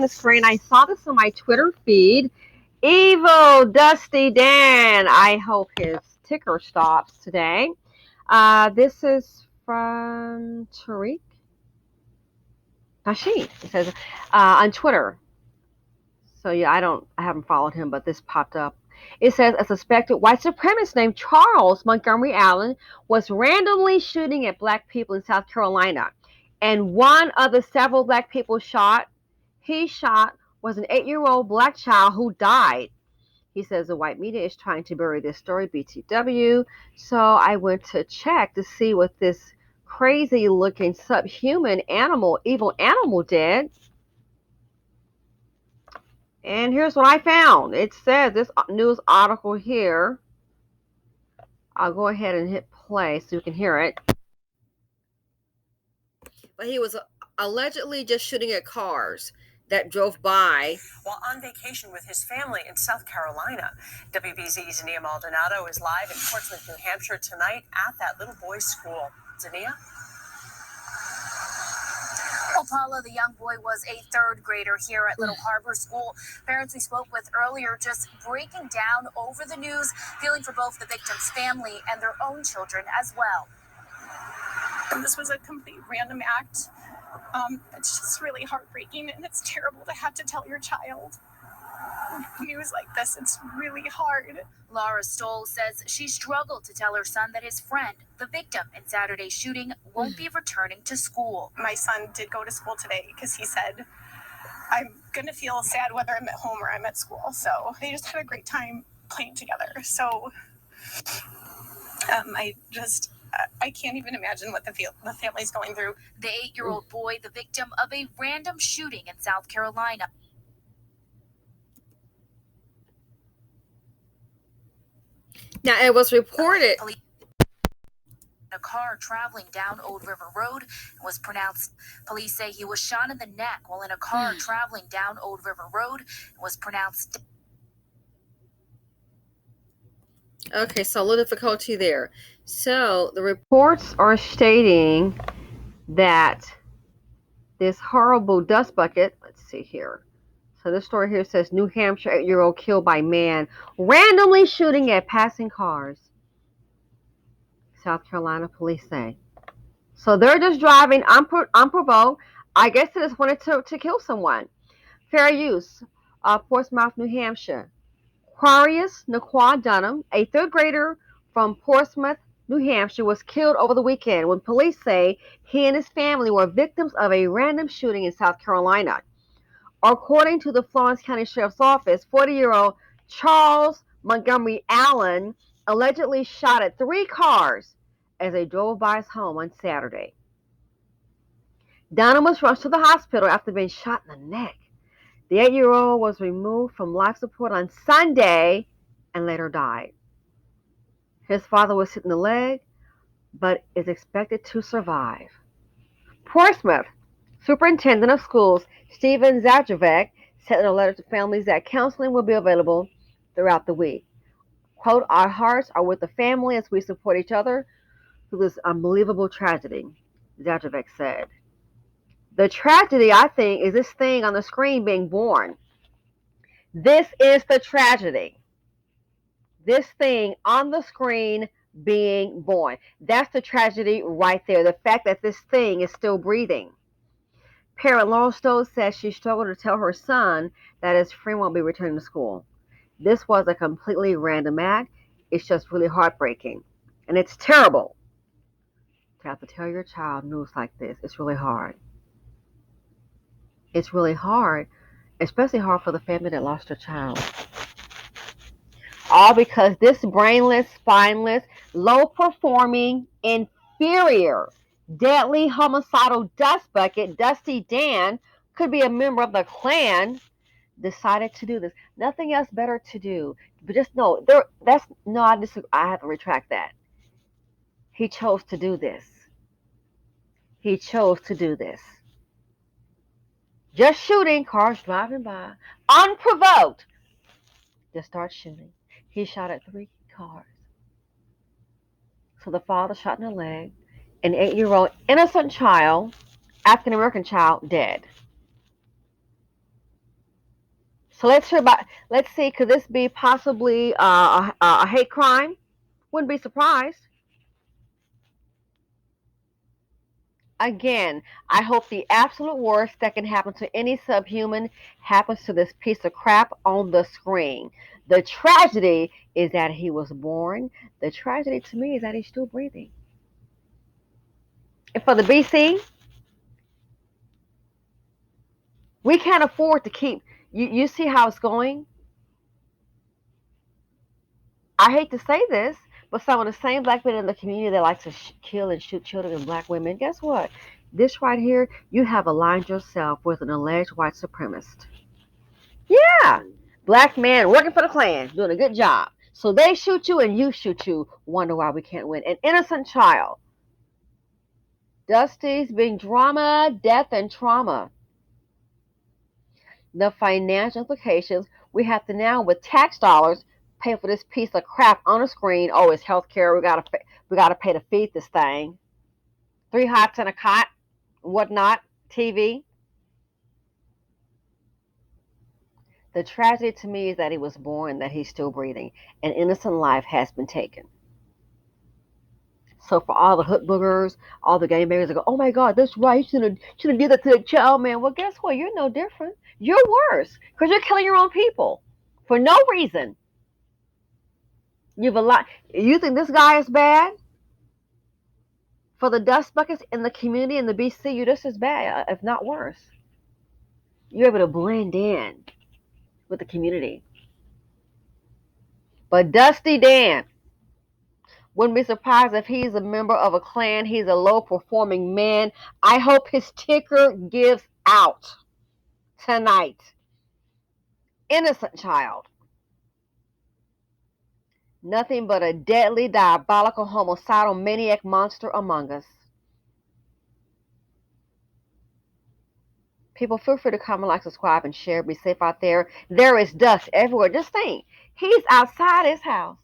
the screen. I saw this on my Twitter feed. Evil Dusty Dan. I hope his ticker stops today. This is from Tariq Nasheed. It says on Twitter. So yeah, I haven't followed him, but this popped up. It says a suspected white supremacist named Charles Montgomery Allen was randomly shooting at black people in South Carolina, and one of the several black people he shot was an 8-year-old black child who died. He says the white media is trying to bury this story, BTW. So I went to check to see what this crazy looking subhuman animal, evil animal did. And here's what I found. It says this news article here. I'll go ahead and hit play so you can hear it. But he was allegedly just shooting at cars that drove by while on vacation with his family in South Carolina. WBZ's Zania Maldonado is live in Portsmouth, New Hampshire tonight at that little boy's school. Zania? Well, Paula, the young boy was a third grader here at Little Harbor School. Parents we spoke with earlier just breaking down over the news, feeling for both the victim's family and their own children as well. This was a complete random act. It's just really heartbreaking, and it's terrible to have to tell your child news like this. It's really hard. Laura Stoll says she struggled to tell her son that his friend, the victim in Saturday's shooting, won't be returning to school. My son did go to school today because he said, I'm going to feel sad whether I'm at home or I'm at school. So they just had a great time playing together. So I can't even imagine what the family's going through. The 8-year-old boy, the victim of a random shooting in South Carolina. Now, it was reported a car traveling down Old River Road was pronounced. Police say he was shot in the neck while in a car traveling down Old River Road was pronounced. Okay, so a little difficulty there. So the reports are stating that this horrible dust bucket, let's see here. So this story here says New Hampshire 8-year-old killed by man randomly shooting at passing cars. South Carolina police say. So they're just driving unprovoked. I guess they just wanted to kill someone. Fair use. Portsmouth, New Hampshire. Quarius Naquan Dunham, a third grader from Portsmouth, New Hampshire, was killed over the weekend when police say he and his family were victims of a random shooting in South Carolina. According to the Florence County Sheriff's Office, 40-year-old Charles Montgomery Allen allegedly shot at 3 cars as they drove by his home on Saturday. Dunham was rushed to the hospital after being shot in the neck. The 8-year-old was removed from life support on Sunday and later died. His father was hit in the leg, but is expected to survive. Portsmouth Superintendent of Schools Stephen Zajovic said in a letter to families that counseling will be available throughout the week. Quote, our hearts are with the family as we support each other through this unbelievable tragedy, Zajovic said. The tragedy, I think, is this thing on the screen being born. This is the tragedy. This thing on the screen being born. That's the tragedy right there. The fact that this thing is still breathing. Parent Laurel Stowe says she struggled to tell her son that his friend won't be returning to school. This was a completely random act. It's just really heartbreaking. And it's terrible to have to tell your child news like this. It's really hard. It's really hard, especially hard for the family that lost their child. All because this brainless, spineless, low-performing, inferior, deadly homicidal dust bucket, Dusty Dan, could be a member of the Klan, decided to do this. Nothing else better to do. But just know, I have to retract that. He chose to do this. He chose to do this. Just shooting, cars driving by, unprovoked. Just start shooting. He shot at 3 cars. So the father shot in the leg, an 8-year-old innocent child, African American child, dead. So let's see, could this be possibly a hate crime? Wouldn't be surprised. Again, I hope the absolute worst that can happen to any subhuman happens to this piece of crap on the screen. The tragedy is that he was born. The tragedy to me is that he's still breathing. And for the BC, we can't afford to keep. You see how it's going? I hate to say this, but some of the same black men in the community that like to kill and shoot children and black women, guess what? This right here, you have aligned yourself with an alleged white supremacist. Yeah, black man working for the Klan, doing a good job. So they shoot you and you shoot you. Wonder why we can't win. An innocent child. Dusty's being drama, death, and trauma. The financial implications, we have to now, with tax dollars, pay for this piece of crap on the screen. Oh, it's healthcare. We gotta pay to feed this thing. 3 hots and a cot, whatnot, TV. The tragedy to me is that he was born, that he's still breathing. An innocent life has been taken. So for all the hood boogers, all the game bangers that go, oh my God, that's right, shouldn't do that to the child, man. Well, guess what? You're no different. You're worse because you're killing your own people for no reason. You've a lot. You think this guy is bad? For the dust buckets in the community in the BC, you're just as bad, if not worse. You're able to blend in with the community. But Dusty Dan, wouldn't be surprised if he's a member of a clan. He's a low performing man. I hope his ticker gives out tonight. Innocent child. Nothing but a deadly, diabolical, homicidal maniac monster among us. People, feel free to comment, like, subscribe, and share. Be safe out there. There is dust everywhere. Just think, he's outside his house.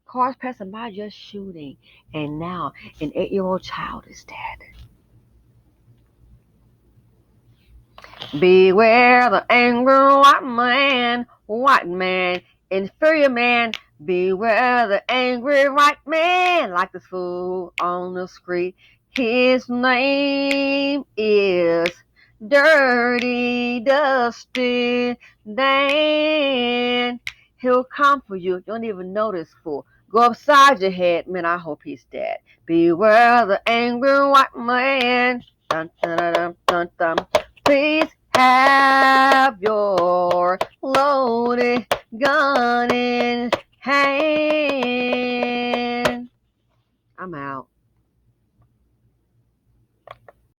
Cars passing by just shooting. And now an 8-year-old child is dead. Beware the angry white man, inferior man. Beware the angry white man, like this fool on the street. His name is Dirty Dusty Dan. He'll come for you. You don't even know this fool. Go upside your head, man. I hope he's dead. Beware the angry white man. Dun, dun, dun, dun, dun, dun. Please have your loaded gun in hand.